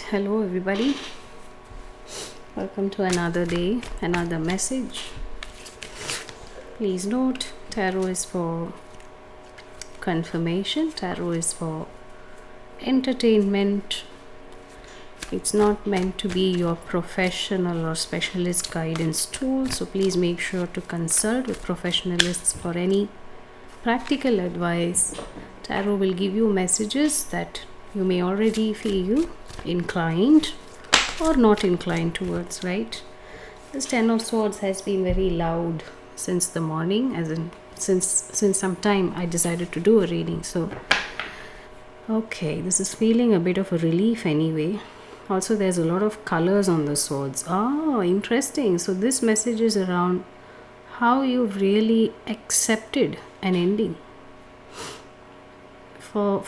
Hello everybody. Welcome to another day, another message. Please note, tarot is for confirmation, tarot is for entertainment. It's not meant to be your professional or specialist guidance tool, so please make sure to consult with professionalists for any practical advice. Tarot will give you messages that you may already feel inclined or not inclined towards, right? This Ten of Swords has been very loud since the morning, as in since some time I decided to do a reading. So okay, this is feeling a bit of a relief anyway. Also, there's a lot of colors on the swords. Oh, interesting. So this message is around how you've really accepted an ending. For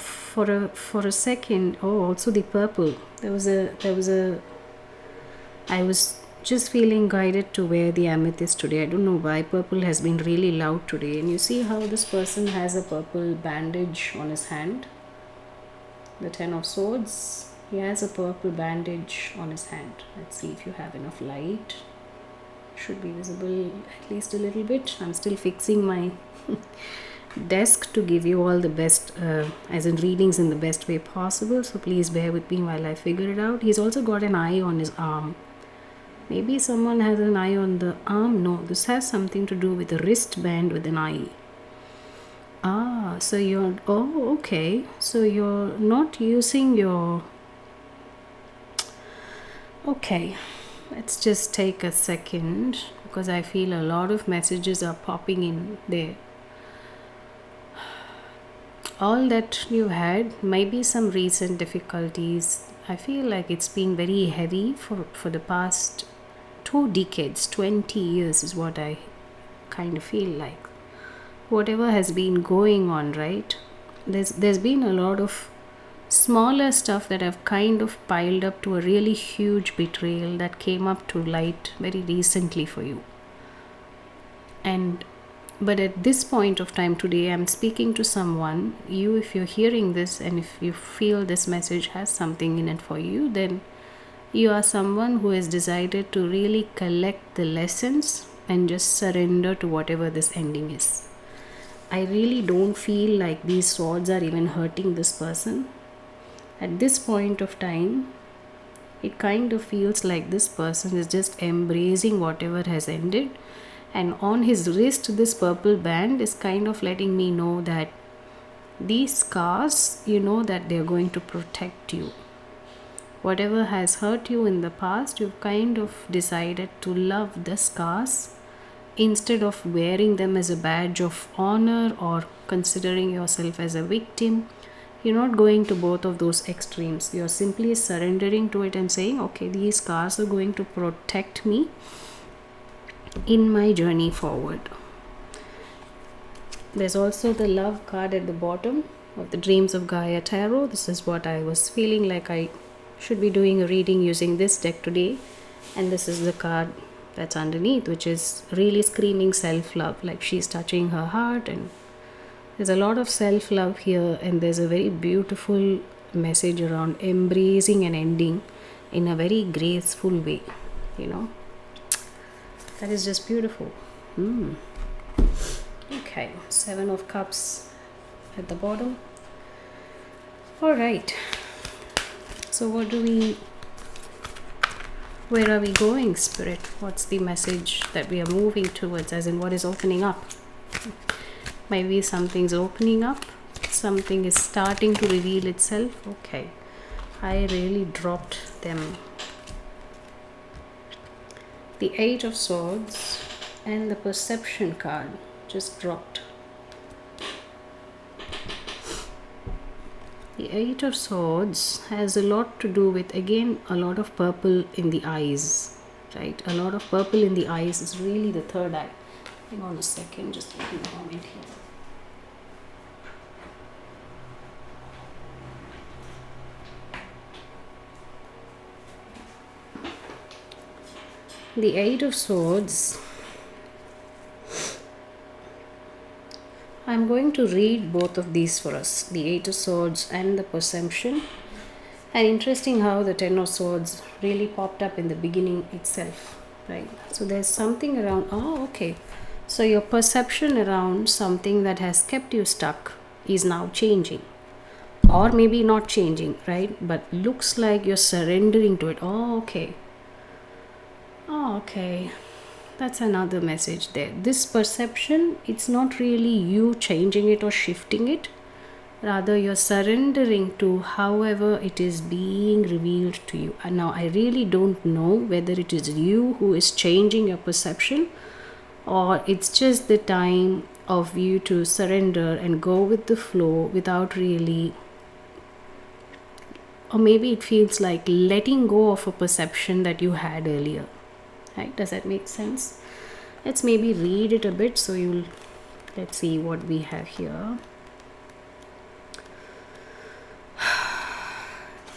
a second, oh, also the purple. There was a I was just feeling guided to wear the amethyst today. I don't know why purple has been really loud today. And you see how this person has a purple bandage on his hand. The Ten of Swords. He has a purple bandage on his hand. Let's see if you have enough light. Should be visible at least a little bit. I'm still fixing my desk to give you all the best, as in readings in the best way possible. So please bear with me while I figure it out. He's also got an eye on his arm. Maybe someone has an eye on the arm. No, this has something to do with a wristband with an eye. So you're, oh, okay. So you're not using your, okay. Let's just take a second because I feel a lot of messages are popping in there. All that you had, maybe some recent difficulties. I feel like it's been very heavy for the past 2 decades. 20 years is what I kind of feel like. Whatever has been going on, right? There's been a lot of smaller stuff that have kind of piled up to a really huge betrayal that came up to light very recently for you. But at this point of time today, I'm speaking to someone. You, if you're hearing this and if you feel this message has something in it for you, then you are someone who has decided to really collect the lessons and just surrender to whatever this ending is. I really don't feel like these swords are even hurting this person. At this point of time, it kind of feels like this person is just embracing whatever has ended. And on his wrist, this purple band is kind of letting me know that these scars, you know that they're going to protect you. Whatever has hurt you in the past, you've kind of decided to love the scars instead of wearing them as a badge of honor or considering yourself as a victim. You're not going to both of those extremes. You're simply surrendering to it and saying, okay, these scars are going to protect me in my journey forward. There's also the love card at the bottom of the Dreams of Gaia Tarot. This is what I was feeling like I should be doing a reading using this deck today. And this is the card that's underneath, which is really screaming self-love, like she's touching her heart, and there's a lot of self-love here, and there's a very beautiful message around embracing an ending in a very graceful way, you know. That is just beautiful. Okay, 7 of Cups at the bottom. All right. So where are we going, Spirit? What's the message that we are moving towards, as in what is opening up? Maybe something's opening up. Something is starting to reveal itself. Okay. I really dropped them. The 8 of Swords and the Perception card just dropped. The 8 of Swords has a lot to do with, again, a lot of purple in the eyes, right? A lot of purple in the eyes is really the third eye. Hang on a second, just give me a moment here. The 8 of Swords, I'm going to read both of these for us, the 8 of Swords and the Perception. And interesting how the Ten of Swords really popped up in the beginning itself, right? So there's something around, oh, okay. So your perception around something that has kept you stuck is now changing. Or maybe not changing, right? But looks like you're surrendering to it. Oh, okay. Oh, okay. That's another message there. This perception, it's not really you changing it or shifting it. Rather, you're surrendering to however it is being revealed to you. And now, I really don't know whether it is you who is changing your perception, or it's just the time of you to surrender and go with the flow without really, or maybe it feels like letting go of a perception that you had earlier, right? Does that make sense? Let's maybe read it a bit, so you'll, let's see what we have here.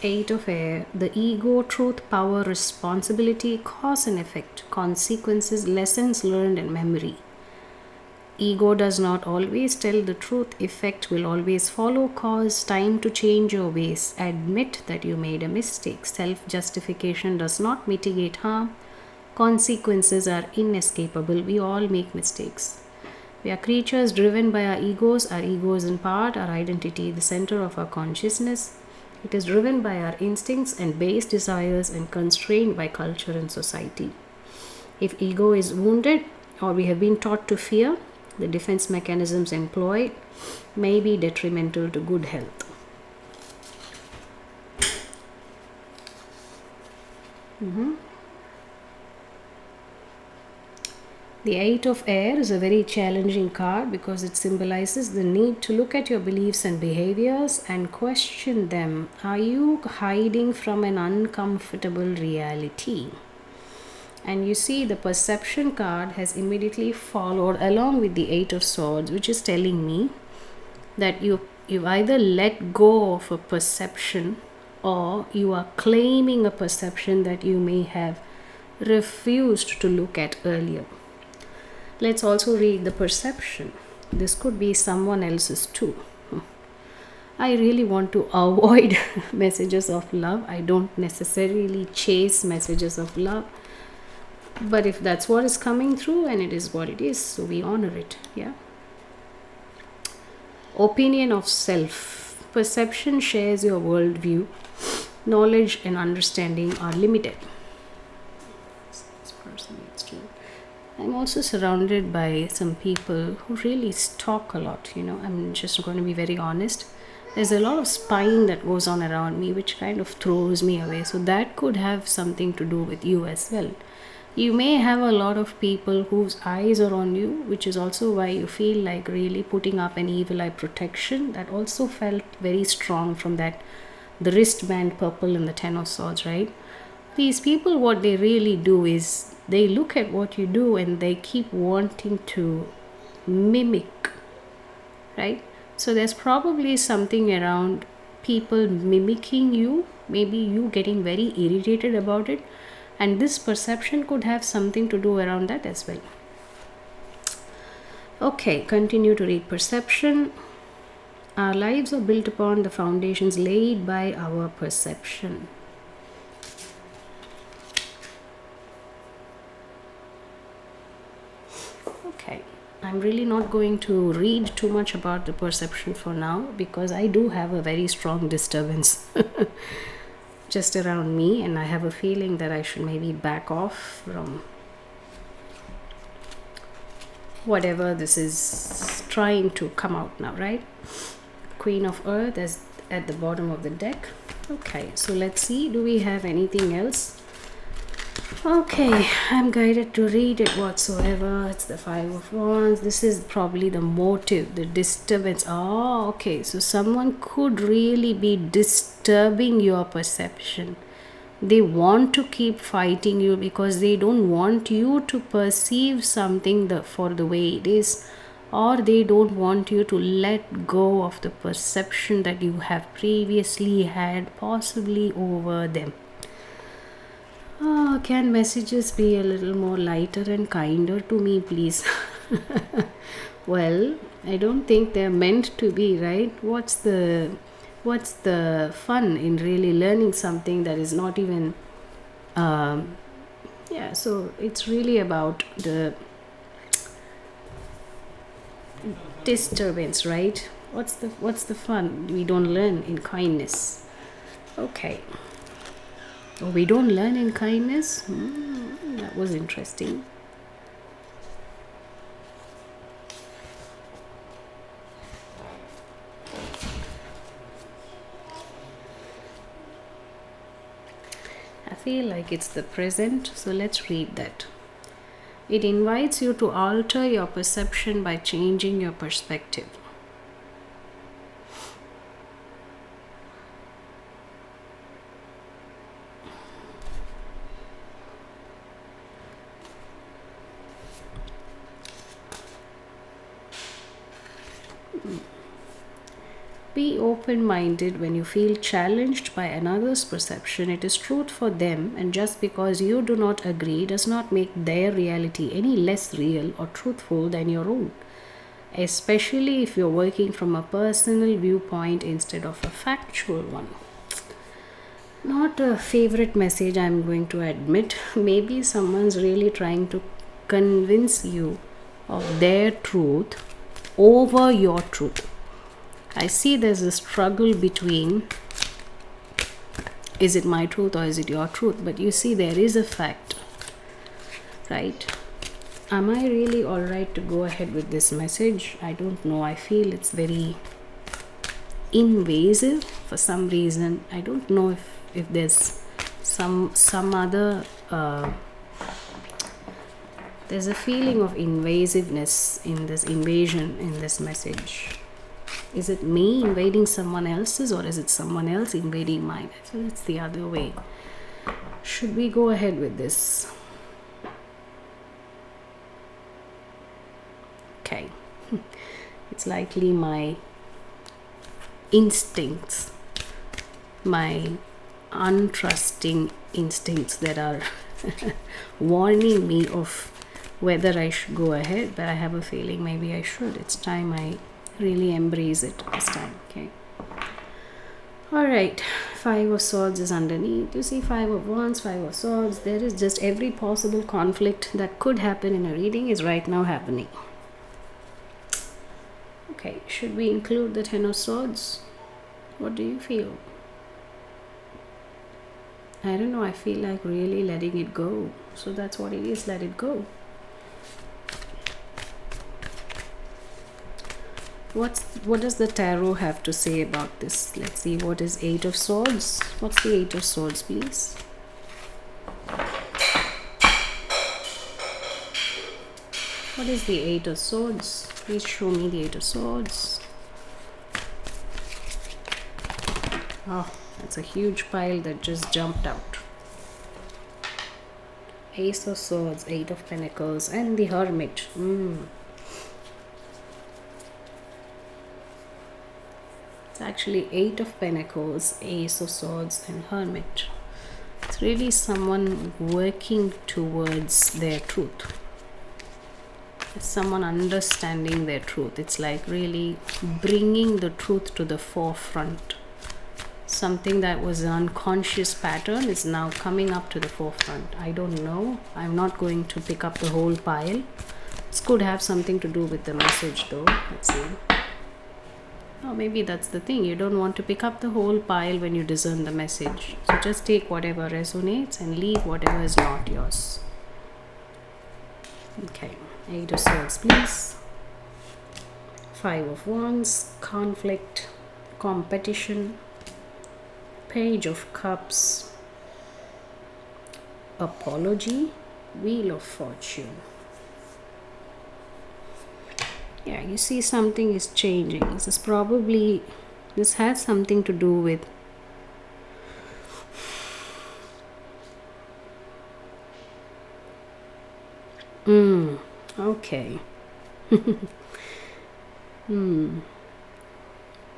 Eight of Air, the ego, truth, power, responsibility, cause and effect, consequences, lessons learned, and memory. Ego does not always tell the truth. Effect will always follow cause. Time to change your ways. Admit that you made a mistake. Self-justification does not mitigate harm. Consequences are inescapable. We all make mistakes. We are creatures driven by our egos. Our ego is in part our identity, the center of our consciousness. It is driven by our instincts and base desires and constrained by culture and society. If ego is wounded or we have been taught to fear, the defense mechanisms employed may be detrimental to good health. The Eight of Air is a very challenging card because it symbolizes the need to look at your beliefs and behaviors and question them. Are you hiding from an uncomfortable reality? And you see, the perception card has immediately followed along with the Eight of Swords, which is telling me that you either let go of a perception or you are claiming a perception that you may have refused to look at earlier. Let's also read the perception. This could be someone else's too. I really want to avoid messages of love. I don't necessarily chase messages of love. But if that's what is coming through, and it is what it is, so we honor it. Yeah. Opinion of self. Perception shares your worldview. Knowledge and understanding are limited. This person needs to. I'm also surrounded by some people who really talk a lot. I'm just going to be very honest. There's a lot of spying that goes on around me, which kind of throws me away. So that could have something to do with you as well. You may have a lot of people whose eyes are on you, which is also why you feel like really putting up an evil eye protection. That also felt very strong from that, the wristband purple and the Ten of Swords, right? These people, what they really do is they look at what you do and they keep wanting to mimic, right? So there's probably something around people mimicking you, maybe you getting very irritated about it, and this perception could have something to do around that as well. Okay, continue to read perception. Our lives are built upon the foundations laid by our perception. Okay, I'm really not going to read too much about the perception for now because I do have a very strong disturbance just around me, and I have a feeling that I should maybe back off from whatever this is trying to come out now, right? Queen of Earth is at the bottom of the deck. Okay, so let's see, do we have anything else? Okay, I'm guided to read it whatsoever. It's the Five of Wands. This is probably the motive, the disturbance. Oh, okay. So someone could really be disturbing your perception. They want to keep fighting you because they don't want you to perceive something for the way it is, or they don't want you to let go of the perception that you have previously had possibly over them. Can messages be a little more lighter and kinder to me, please? Well, I don't think they're meant to be, right? What's the what's the fun in really learning something that is not even yeah, so it's really about the disturbance, right? What's the fun? We don't learn in kindness. Okay. Oh, we don't learn in kindness. That was interesting. I feel like it's the present, so let's read that. It invites you to alter your perception by changing your perspective. Be open minded when you feel challenged by another's perception. It is truth for them, and just because you do not agree does not make their reality any less real or truthful than your own, especially if you're working from a personal viewpoint instead of a factual one. Not a favorite message, I'm going to admit. Maybe someone's really trying to convince you of their truth over your truth. I see there's a struggle between is it my truth or is it your truth? But you see, there is a fact, right? Am I really alright to go ahead with this message? I don't know. I feel it's very invasive for some reason. I don't know if there's some other there's a feeling of invasiveness in this invasion in this message. Is it me invading someone else's, or is it someone else invading mine? I feel it's the other way. Should we go ahead with this? Okay. It's likely my instincts, my untrusting instincts that are warning me of whether I should go ahead, but I have a feeling maybe I should. It's time I really embrace it this time. Okay. All right. 5 of Swords is underneath. You see 5 of Wands, 5 of Swords. There is just every possible conflict that could happen in a reading is right now happening. Okay. Should we include the 10 of Swords? What do you feel? I don't know. I feel like really letting it go. So that's what it is. Let it go. What does the tarot have to say about this? Let's see. What is 8 of Swords? What's the 8 of Swords, please? What is the 8 of Swords? Please show me the 8 of Swords. Oh, that's a huge pile that just jumped out. Ace of Swords, 8 of Pentacles, and the Hermit. It's actually 8 of Pentacles, Ace of Swords, and Hermit. It's really someone working towards their truth. It's someone understanding their truth. It's like really bringing the truth to the forefront. Something that was an unconscious pattern is now coming up to the forefront. I don't know. I'm not going to pick up the whole pile. This could have something to do with the message though. Let's see. Oh, maybe that's the thing. You don't want to pick up the whole pile when you discern the message. So just take whatever resonates and leave whatever is not yours. Okay. 8 of Swords, please. 5 of Wands, conflict, competition, Page of Cups, apology, Wheel of Fortune. Yeah, you see something is changing. This has something to do with okay.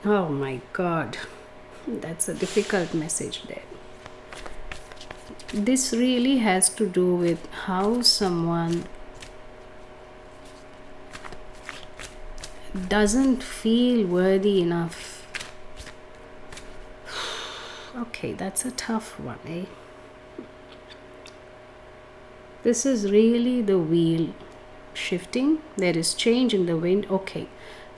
Oh my God. That's a difficult message there. This really has to do with how someone doesn't feel worthy enough Okay, that's a tough one, eh? This is really the wheel shifting. There is change in the wind. Okay,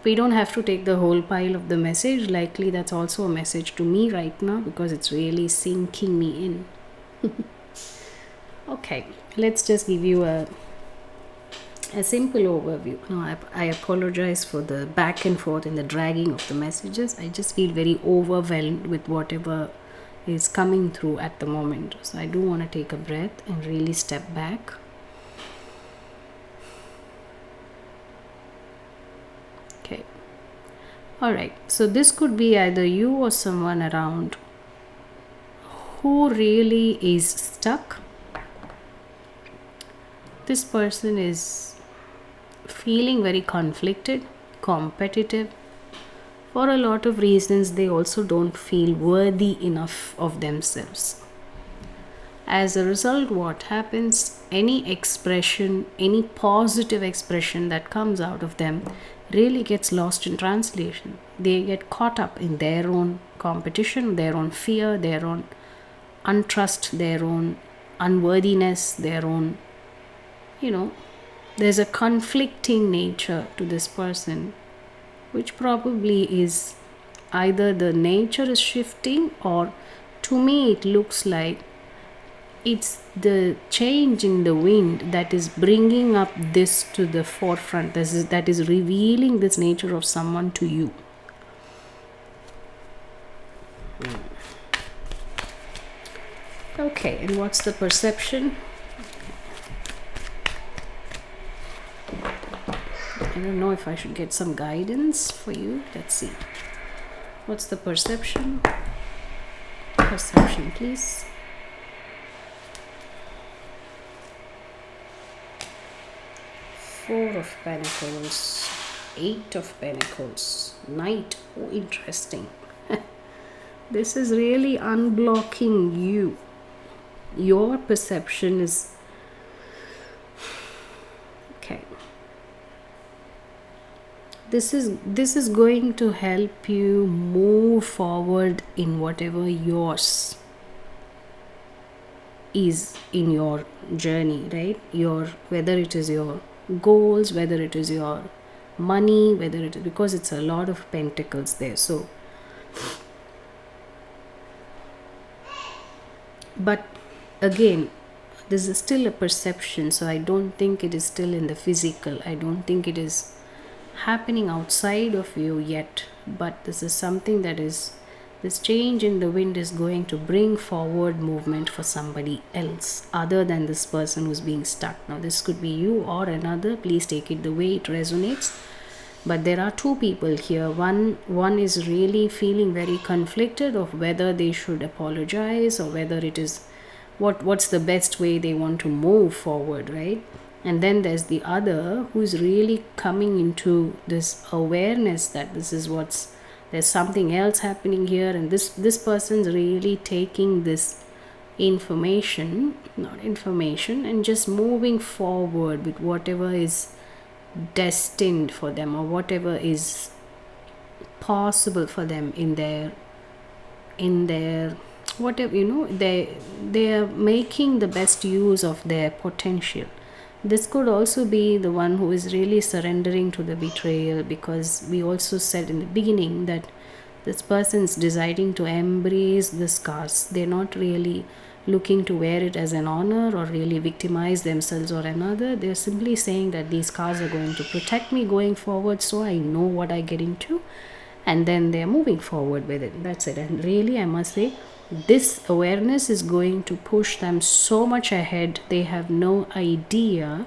we don't have to take the whole pile of the message. Likely that's also a message to me right now because it's really sinking me in. Okay, let's just give you a simple overview. No, I apologize for the back and forth and the dragging of the messages. I just feel very overwhelmed with whatever is coming through at the moment. So I do want to take a breath and really step back. Okay. All right. So this could be either you or someone around who really is stuck. This person is feeling very conflicted, competitive. For a lot of reasons, they also don't feel worthy enough of themselves. As a result, what happens? Any expression, any positive expression that comes out of them really gets lost in translation. They get caught up in their own competition, their own fear, their own untrust, their own unworthiness, their own, there's a conflicting nature to this person, which probably is either the nature is shifting, or to me it looks like it's the change in the wind that is bringing up this to the forefront, that is revealing this nature of someone to you. Okay, and what's the perception? I don't know if I should get some guidance for you. Let's see. What's the perception? Perception, please. Four of Pentacles, Eight of Pentacles, Knight. Oh, interesting. This is really unblocking you. Your perception is okay. This is going to help you move forward in whatever yours is in your journey, right? Whether it is your goals, whether it is your money, whether it is, because it's a lot of pentacles there. So but again, this is still a perception, so I don't think it is still in the physical. I don't think it is happening outside of you yet, but this is something that is, this change in the wind is going to bring forward movement for somebody else other than this person who's being stuck. Now this could be you or another. Please take it the way it resonates. But there are two people here. One is really feeling very conflicted of whether they should apologize or whether it is what's the best way they want to move forward, right? And then there's the other who's really coming into this awareness that there's something else happening here, and this person's really taking this information and just moving forward with whatever is destined for them or whatever is possible for them in their whatever, they are making the best use of their potential. This could also be the one who is really surrendering to the betrayal, because we also said in the beginning that this person's deciding to embrace the scars. They're not really looking to wear it as an honor or really victimize themselves or another. They're simply saying that these scars are going to protect me going forward, so I know what I get into, and then they're moving forward with it. That's it. And really, I must say, this awareness is going to push them so much ahead. They have no idea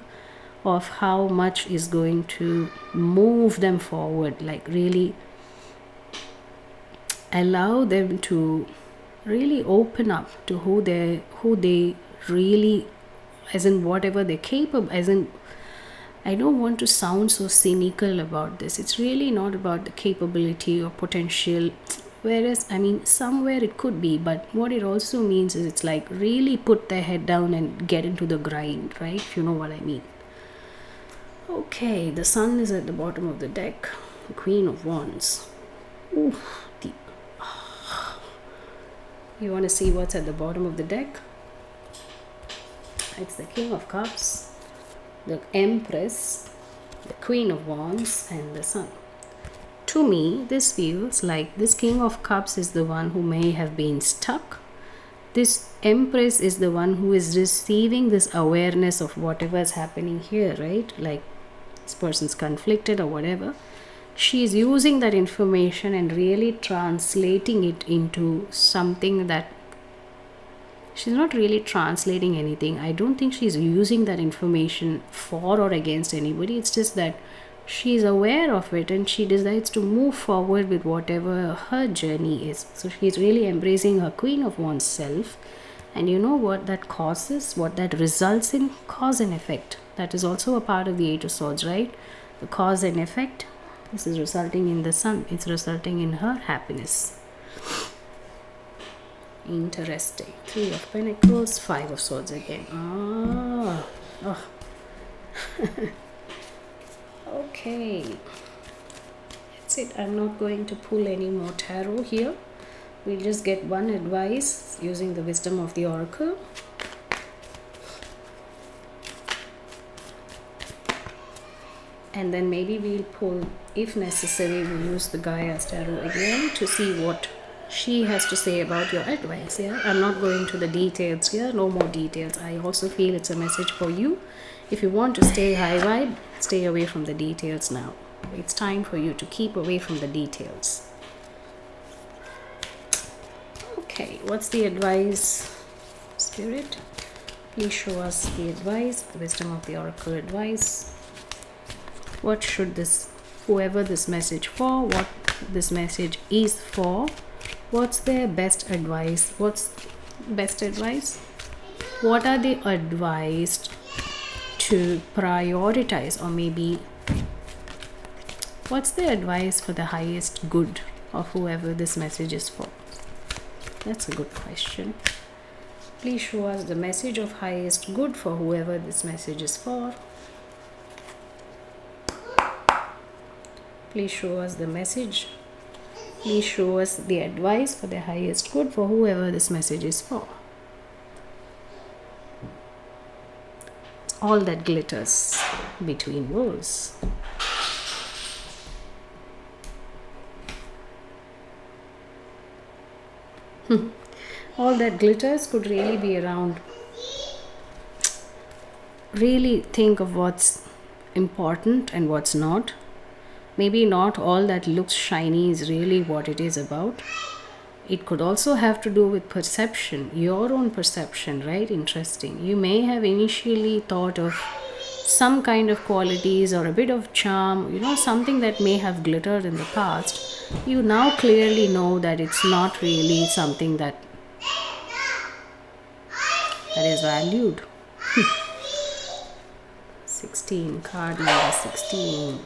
of how much is going to move them forward, like really allow them to really open up to who they really, as in whatever they're capable, as in, I don't want to sound so cynical about this. It's really not about the capability or potential, whereas I mean somewhere it could be, but what it also means is it's like really put their head down and get into the grind, right? If you know what I mean. Okay, the Sun is at the bottom of the deck, the Queen of Wands. Ooh, You want to see what's at the bottom of the deck? It's the King of Cups, the Empress, the Queen of Wands, and the Sun. To me, this feels like this King of Cups is the one who may have been stuck. This Empress is the one who is receiving this awareness of whatever is happening here, right? Like this person's conflicted or whatever. She's using that information and really translating it into something that she's not really translating anything. I don't think she's using that information for or against anybody. It's just that she's aware of it and she decides to move forward with whatever her journey is. So she's really embracing her Queen of Wands self. And you know what that causes, what that results in? Cause and effect. That is also a part of the Eight of Swords, right? The cause and effect. This is resulting in the Sun. It's resulting in her happiness. Interesting. Three of Pentacles, Five of Swords again. Okay. That's it. I'm not going to pull any more tarot here. We'll just get one advice using the wisdom of the Oracle. And then maybe we'll pull, if necessary, we'll use the Gaia's tarot again to see what she has to say about your advice. Yeah, I'm not going to the details here, no more details. I also feel it's a message for you. If you want to stay high vibe, stay away from the details now. It's time for you to keep away from the details. Okay, what's the advice, Spirit? Please show us the advice, the wisdom of the Oracle advice. What should this, whoever this message for, what this message is for, what's their best advice? What's best advice? What are they advised to prioritize, or maybe what's the advice for the highest good of whoever this message is for? That's a good question. Please show us the message of highest good for whoever this message is for. Please show us the message. Please show us the advice for the highest good for whoever this message is for. All that glitters between worlds. All that glitters could really be around. Really think of what's important and what's not. Maybe not all that looks shiny is really what it is about. It could also have to do with perception, your own perception, right? Interesting. You may have initially thought of some kind of qualities or a bit of charm, something that may have glittered in the past. You now clearly know that it's not really something that is valued. 16, card number 16.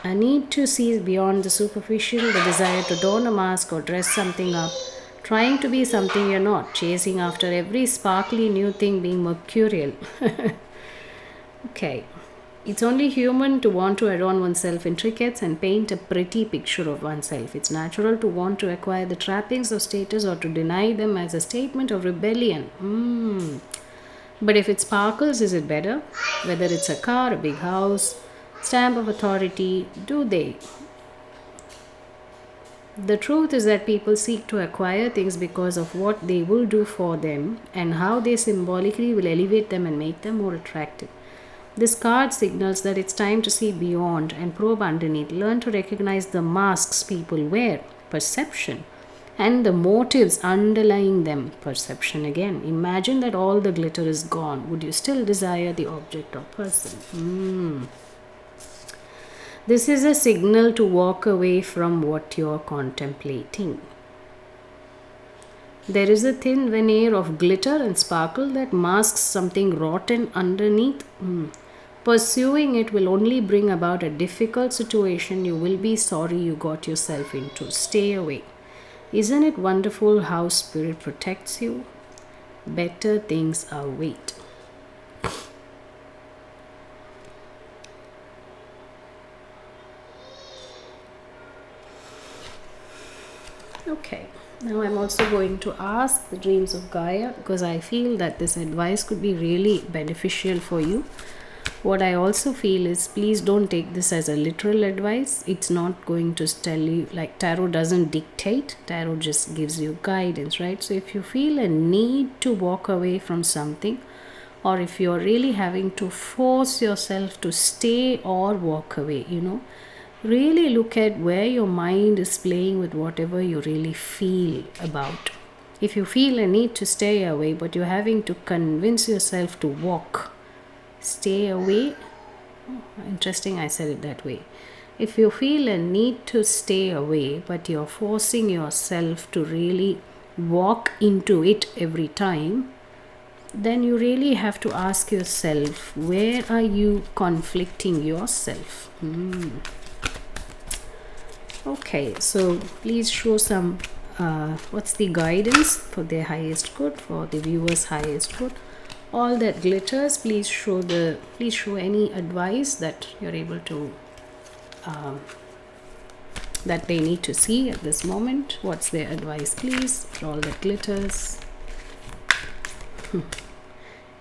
A need to see beyond the superficial, the desire to don a mask or dress something up, trying to be something you're not, chasing after every sparkly new thing, being mercurial. Okay. It's only human to want to adorn oneself in trinkets and paint a pretty picture of oneself. It's natural to want to acquire the trappings of status or to deny them as a statement of rebellion. But if it sparkles, is it better? Whether it's a car, a big house, stamp of authority, do they? The truth is that people seek to acquire things because of what they will do for them and how they symbolically will elevate them and make them more attractive. This card signals that it's time to see beyond and probe underneath, learn to recognize the masks people wear, perception, and the motives underlying them, perception again. Imagine that all the glitter is gone. Would you still desire the object or person? This is a signal to walk away from what you're contemplating. There is a thin veneer of glitter and sparkle that masks something rotten underneath. Pursuing it will only bring about a difficult situation you will be sorry you got yourself into. Stay away. Isn't it wonderful how Spirit protects you? Better things await. Okay, now I'm also going to ask the dreams of Gaia, because I feel that this advice could be really beneficial for you. What I also feel is, please don't take this as a literal advice. It's not going to tell you, like, tarot doesn't dictate, tarot just gives you guidance, right? So if you feel a need to walk away from something, or if you're really having to force yourself to stay or walk away, really look at where your mind is playing with whatever you really feel about. If you feel a need to stay away, but you're having to convince yourself to walk, stay away. Interesting, I said it that way. If you feel a need to stay away, but you're forcing yourself to really walk into it every time, then you really have to ask yourself, where are you conflicting yourself? Okay, so please show some what's the guidance for their highest good, for the viewers highest good. All that glitters, please show any advice that you're able to that they need to see at this moment. What's their advice, please? For all that glitters.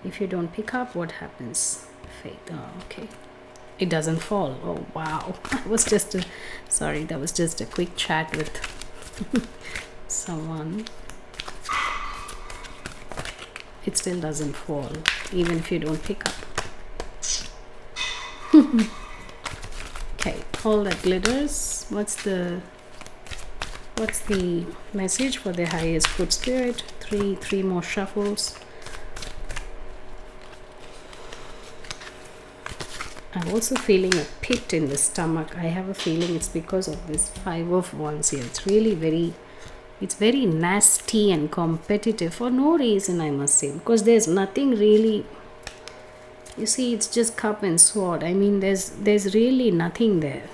If you don't pick up, what happens? Fate. Oh, okay. It doesn't fall. Oh wow. That was just a quick chat with someone. It still doesn't fall, even if you don't pick up. Okay, all that glitters. What's the message for the highest good spirit? Three more shuffles. I'm also feeling a pit in the stomach. I have a feeling it's because of this 5 of Wands here. It's really it's very nasty and competitive for no reason, I must say, because there's nothing really. You see, it's just cup and sword. I mean, there's really nothing there.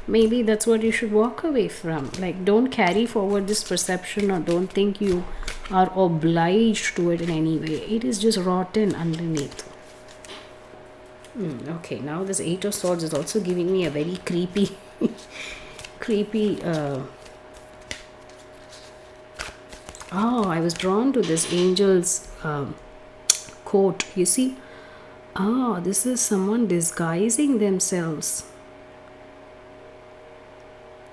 Maybe that's what you should walk away from. Like, don't carry forward this perception, or don't think you are obliged to it in any way. It is just rotten underneath. Okay, now this 8 of Swords is also giving me a very creepy I was drawn to this angel's quote. You see, this is someone disguising themselves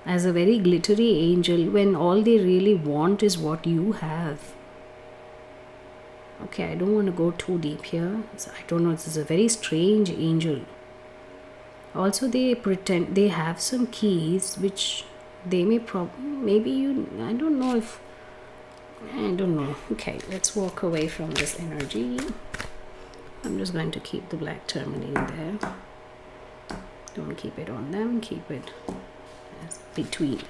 as a very glittery angel when all they really want is what you have. Okay, I don't want to go too deep here. I don't know, this is a very strange angel. Also, they pretend they have some keys which they may I don't know. Okay, let's walk away from this energy. I'm just going to keep the black tourmaline there. Don't keep it on them, keep it between.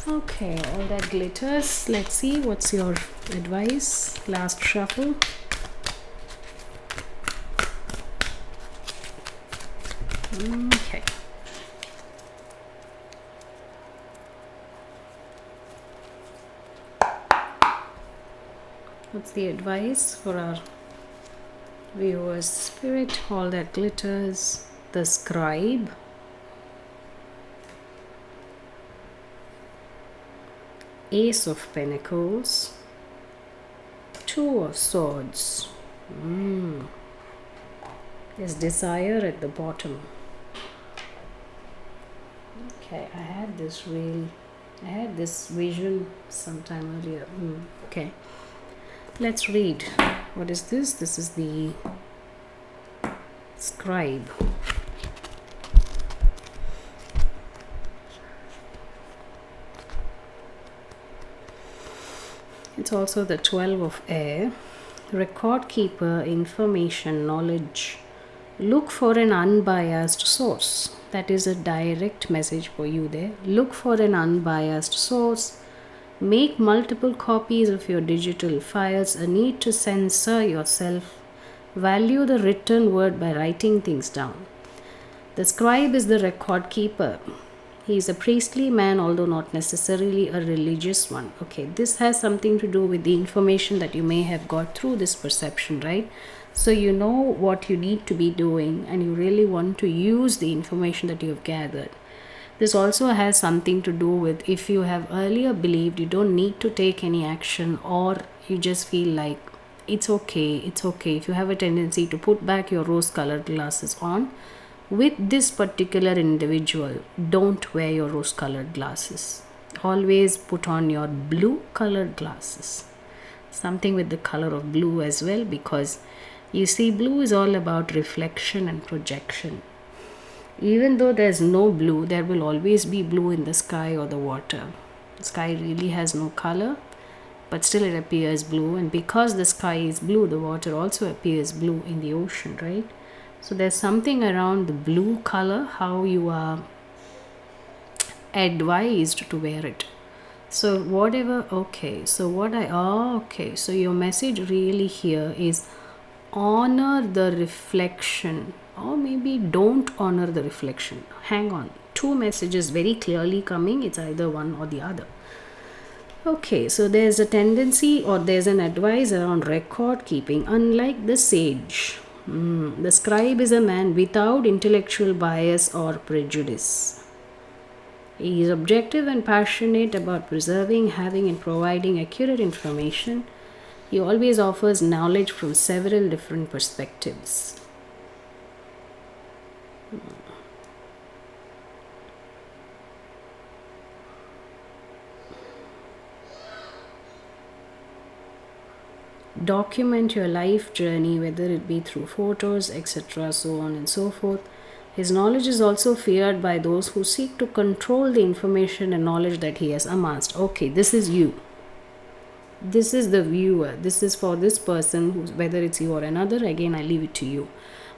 Okay, all that glitters. Let's see, what's your advice? Last shuffle. Okay. What's the advice for our viewers? Spirit, all that glitters. The Scribe. Ace of Pentacles. 2 of Swords. There's Desire at the bottom. Okay, I had this vision sometime earlier. Okay, let's read. What is this? This is the Scribe. It's also the 12 of Air. Record keeper, information, knowledge. Look for an unbiased source. That is a direct message for you there. Look for an unbiased source. Make multiple copies of your digital files. A need to censor yourself. Value the written word by writing things down. The Scribe is the record keeper. He is a priestly man, although not necessarily a religious one. Okay, this has something to do with the information that you may have got through this perception, right? So you know what you need to be doing, and you really want to use the information that you have gathered. This also has something to do with if you have earlier believed you don't need to take any action, or you just feel like it's okay. If you have a tendency to put back your rose colored glasses on, with this particular individual, don't wear your rose colored glasses. Always put on your blue colored glasses. Something with the color of blue as well, because you see, blue is all about reflection and projection. Even though there's no blue, there will always be blue in the sky or the water. The sky really has no color, but still it appears blue. And because the sky is blue, the water also appears blue in the ocean, right? So there's something around the blue color, how you are advised to wear it. So whatever, okay. So okay. So your message really here is honor the reflection, or maybe don't honor the reflection. Hang on. Two messages very clearly coming. It's either one or the other. Okay, so there's a tendency or there's an advice around record keeping. Unlike the sage, the scribe is a man without intellectual bias or prejudice. He is objective and passionate about preserving, having, and providing accurate information. He always offers knowledge from several different perspectives. Document your life journey, whether it be through photos, etc., so on and so forth. His knowledge is also feared by those who seek to control the information and knowledge that he has amassed. Okay, this is you. This is the viewer. This is for this person, whether it's you or another. Again, I leave it to you.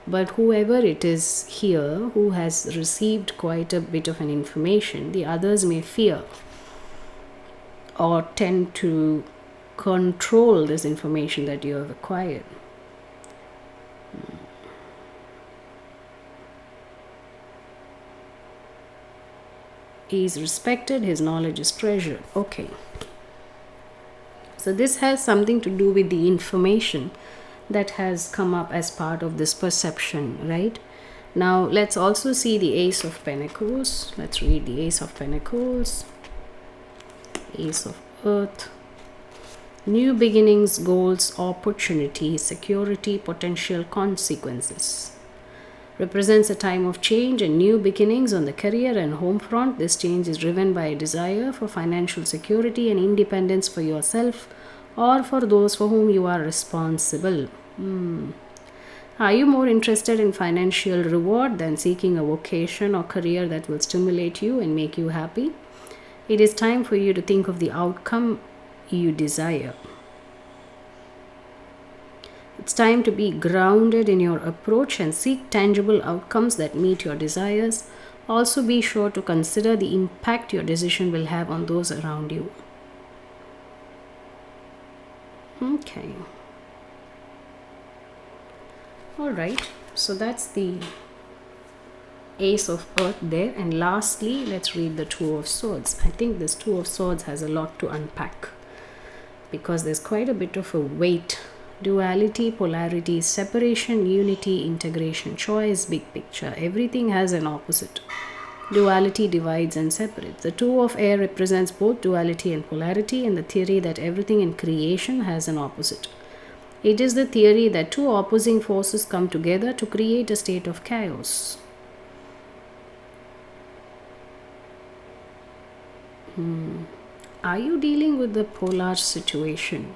But whoever it is here who has received quite a bit of an information, the others may fear or tend to control this information that you have acquired. He is respected, his knowledge is treasured. Okay. So this has something to do with the information that has come up as part of this perception, right? Now let's also see the Ace of Pentacles. Let's read the Ace of Pentacles. Ace of Earth. New beginnings, goals, opportunities, security, potential consequences. Represents a time of change and new beginnings on the career and home front. This change is driven by a desire for financial security and independence for yourself or for those for whom you are responsible. Are you more interested in financial reward than seeking a vocation or career that will stimulate you and make you happy? It is time for you to think of the outcome you desire. It's time to be grounded in your approach and seek tangible outcomes that meet your desires. Also, be sure to consider the impact your decision will have on those around you. Okay. Alright, so that's the Ace of Earth there. And lastly, let's read the Two of Swords. I think this Two of Swords has a lot to unpack because there's quite a bit of a weight. Duality, polarity, separation, unity, integration, choice, big picture. Everything has an opposite. Duality divides and separates. The Two of Air represents both duality and polarity, and the theory that everything in creation has an opposite. It is the theory that two opposing forces come together to create a state of chaos. Are you dealing with the polar situation?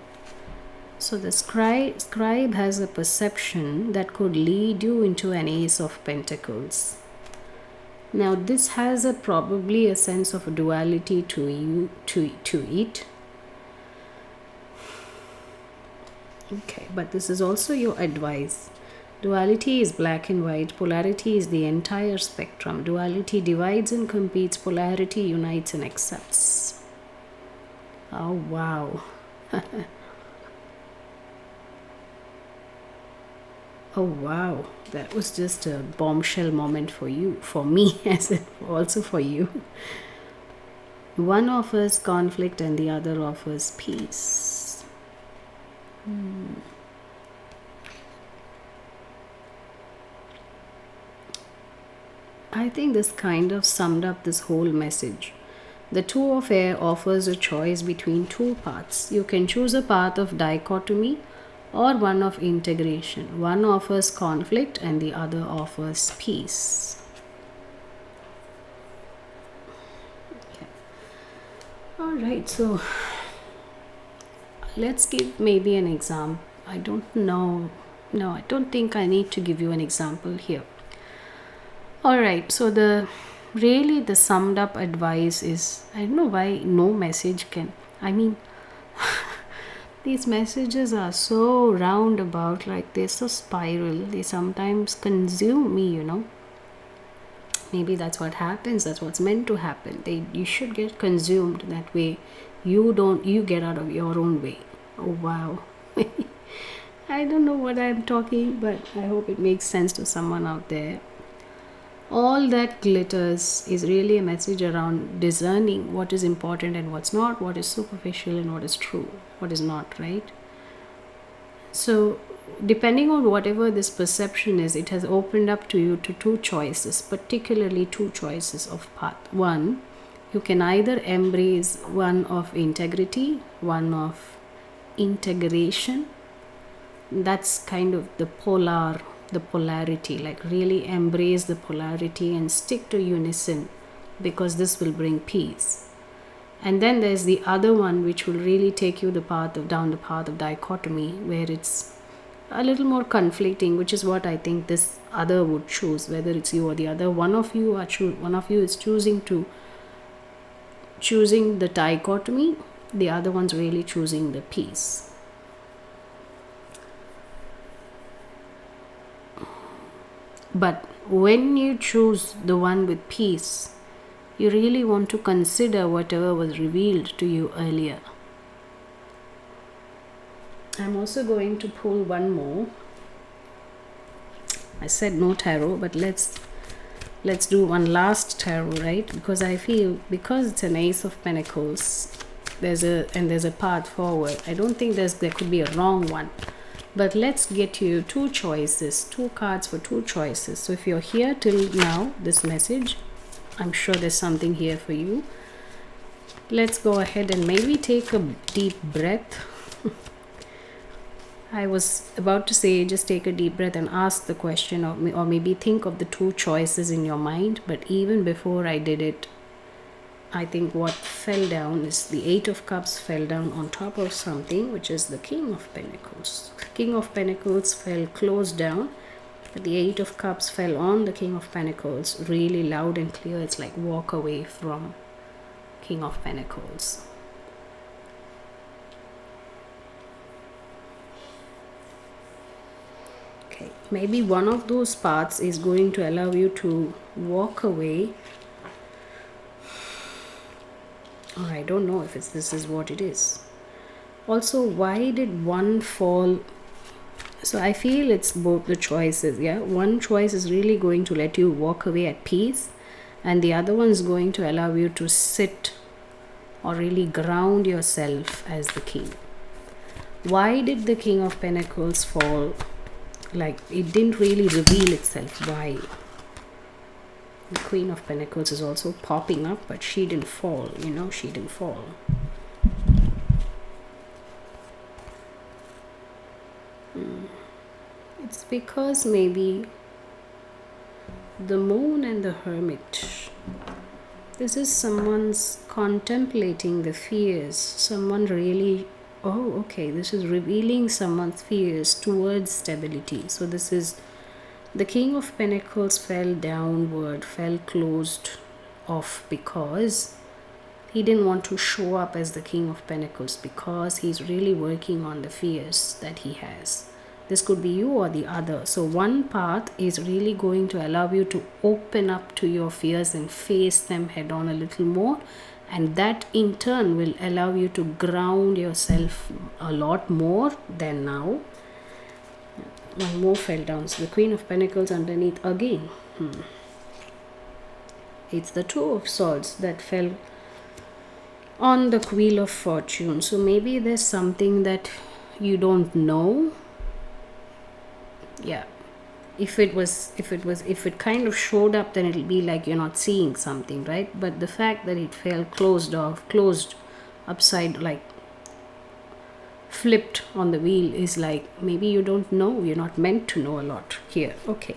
So the scribe has a perception that could lead you into an Ace of Pentacles. Now this has probably a sense of duality to it. Okay, but this is also your advice. Duality is black and white. Polarity is the entire spectrum. Duality divides and competes. Polarity unites and accepts. Oh, wow. Oh, wow. That was just a bombshell moment for you, for me, as also for you. One offers conflict and the other offers peace. I think this kind of summed up this whole message. The Two of Air offers a choice between two paths. You can choose a path of dichotomy or one of integration. One offers conflict and the other offers peace. Okay. All right, so let's give maybe an example. I don't know. No, I don't think I need to give you an example here. All right, so the summed up advice is, I don't know why no message can, I mean, these messages are so roundabout, like they're so spiral, they sometimes consume me. Maybe that's what happens, that's what's meant to happen. You should get consumed that way. You get out of your own way. Oh wow. I don't know what I'm talking, but I hope it makes sense to someone out there. All that glitters is really a message around discerning what is important and what's not, what is superficial and what is true, what is not, right? So, depending on whatever this perception is, it has opened up to you to two choices, particularly two choices of path. One, you can either embrace one of integrity, one of integration. That's kind of the polarity, like really embrace the polarity and stick to unison, because this will bring peace. And then there's the other one, which will really take you down the path of dichotomy, where it's a little more conflicting, which is what I think this other would choose, whether it's you or the other. One of you is choosing the dichotomy, the other one's really choosing the peace. But when you choose the one with peace, you really want to consider whatever was revealed to you earlier. I'm also going to pull one more. I said no tarot, but let's do one last tarot, right? Because I feel, because it's an Ace of Pentacles, there's a path forward. I don't think there could be a wrong one. But let's get you two choices, two cards for two choices. So if you're here till now, this message, I'm sure there's something here for you. Let's go ahead and maybe take a deep breath. I was about to say just take a deep breath and ask the question, or maybe think of the two choices in your mind. But even before I did it, I think what fell down is the Eight of Cups fell down on top of something, which is the King of Pentacles. King of Pentacles fell close down, but the Eight of Cups fell on the King of Pentacles, really loud and clear. It's like walk away from King of Pentacles. Okay, maybe one of those paths is going to allow you to walk away. Or I don't know if this is what it is. Also, why did one fall? So I feel it's both the choices. Yeah, one choice is really going to let you walk away at peace, and the other one is going to allow you to sit or really ground yourself as the king. Why did the King of Pentacles fall? Like, it didn't really reveal itself. Why? The Queen of Pentacles is also popping up, but she didn't fall, she didn't fall. It's because maybe the Moon and the Hermit. This is someone's contemplating the fears. Someone really, this is revealing someone's fears towards stability. So this is the King of Pentacles fell downward, fell closed off because he didn't want to show up as the King of Pentacles, because he's really working on the fears that he has. This could be you or the other. So one path is really going to allow you to open up to your fears and face them head on a little more. And that in turn will allow you to ground yourself a lot more than now. One more fell down. So the Queen of Pentacles underneath again. It's the Two of Swords that fell on the Wheel of Fortune. So maybe there's something that you don't know. Yeah. if it kind of showed up, then it'll be like you're not seeing something, right? But the fact that it fell closed upside, like flipped on the wheel, is like maybe you don't know, you're not meant to know a lot here. Okay,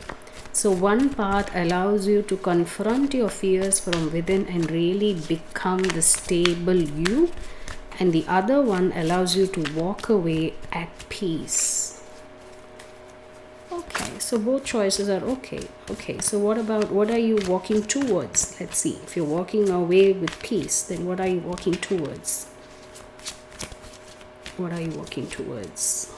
so one path allows you to confront your fears from within and really become the stable you, and the other one allows you to walk away at peace. Okay, so both choices are okay. Okay, so what are you walking towards? Let's see. If you're walking away with peace, then what are you walking towards? What are you walking towards?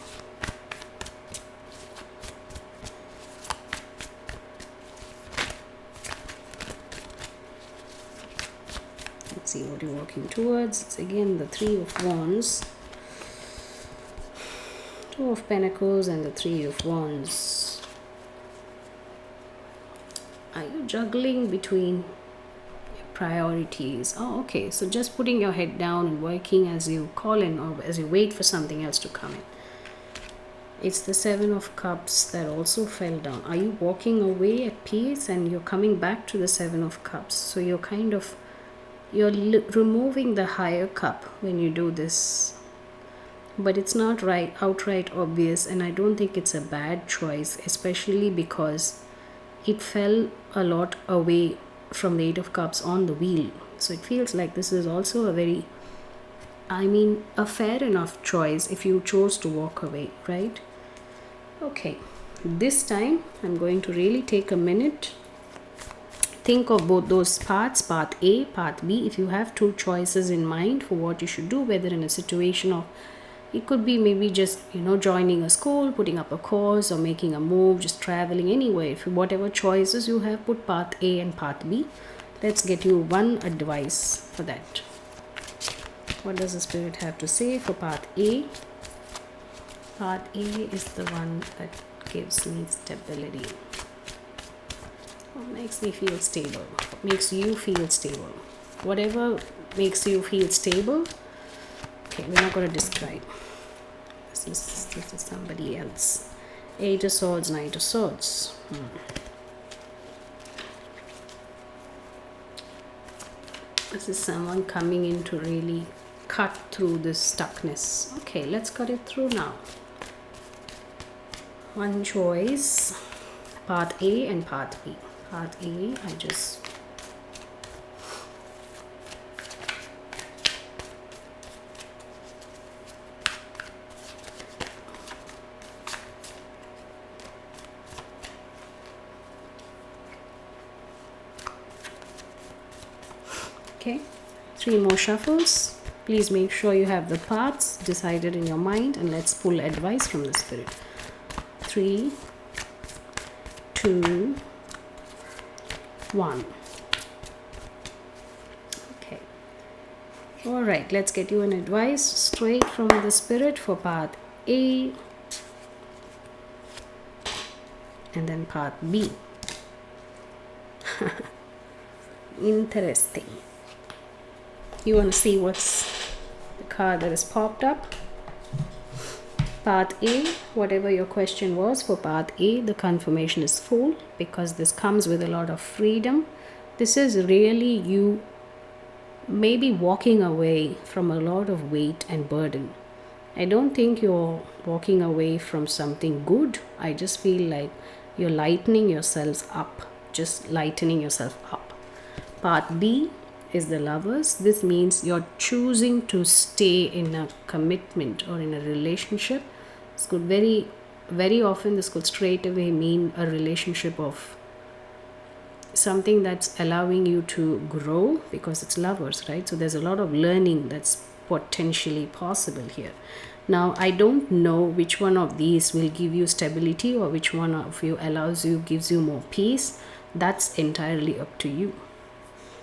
Let's see what you're walking towards. It's again the Three of Wands, Two of Pentacles, and the Three of Wands. Are you juggling between priorities? Oh, okay, so just putting your head down and working as you call in, or as you wait for something else to come in. It's the Seven of Cups that also fell down. Are you walking away at peace and you're coming back to the Seven of Cups? So you're kind of, you're removing the higher cup when you do this, but it's not outright obvious, and I don't think it's a bad choice, especially because it fell a lot away from the Eight of Cups on the wheel. So it feels like this is also a very, a fair enough choice if you chose to walk away, right? Okay, this time I'm going to really take a minute. Think of both those paths, path A, path B. If you have two choices in mind for what you should do, whether in a situation of, it could be maybe just, joining a school, putting up a course, or making a move, just traveling anywhere. If whatever choices you have, put path A and path B. Let's get you one advice for that. What does the Spirit have to say for path A? Path A is the one that gives me stability. What makes me feel stable? What makes you feel stable? Whatever makes you feel stable. Okay, we're not going to describe. This is somebody else. Eight of Swords, Knight of Swords. This is someone coming in to really cut through this stuckness. Okay, let's cut it through now. One choice, path A and path B. Path A, I just okay, 3 more shuffles. Please make sure you have the paths decided in your mind, and let's pull advice from the Spirit. 3, 2, 1. Okay. All right, let's get you an advice straight from the Spirit for path A and then path B. Interesting. You want to see what's the card that has popped up? Path A, whatever your question was for path A, the confirmation is full, because this comes with a lot of freedom. This is really you maybe walking away from a lot of weight and burden. I don't think you're walking away from something good. I just feel like you're lightening yourselves up, just lightening yourself up. Part B is the Lovers. This means you're choosing to stay in a commitment or in a relationship. This could very often, this could straight away mean a relationship of something that's allowing you to grow, because it's Lovers, right? So there's a lot of learning that's potentially possible here. Now, I don't know which one of these will give you stability or which one of you gives you more peace. That's entirely up to you,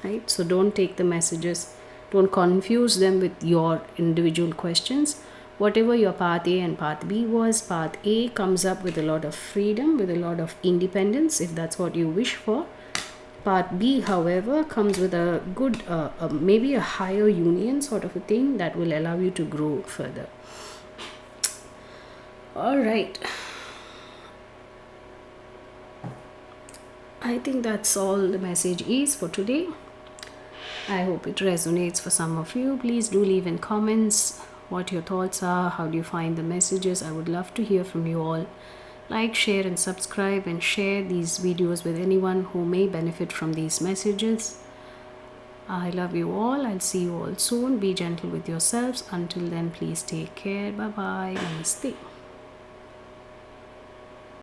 right? So don't take the messages, don't confuse them with your individual questions. Whatever your path A and path B was, path A comes up with a lot of freedom, with a lot of independence, if that's what you wish for. Part B, however, comes with a good, maybe a higher union sort of a thing that will allow you to grow further. All right. I think that's all the message is for today. I hope it resonates for some of you. Please do leave in comments what your thoughts are. How do you find the messages? I would love to hear from you all. Like, share, and subscribe, and share these videos with anyone who may benefit from these messages. I love you all. I'll see you all soon. Be gentle with yourselves. Until then, please take care. Bye bye. Namaste.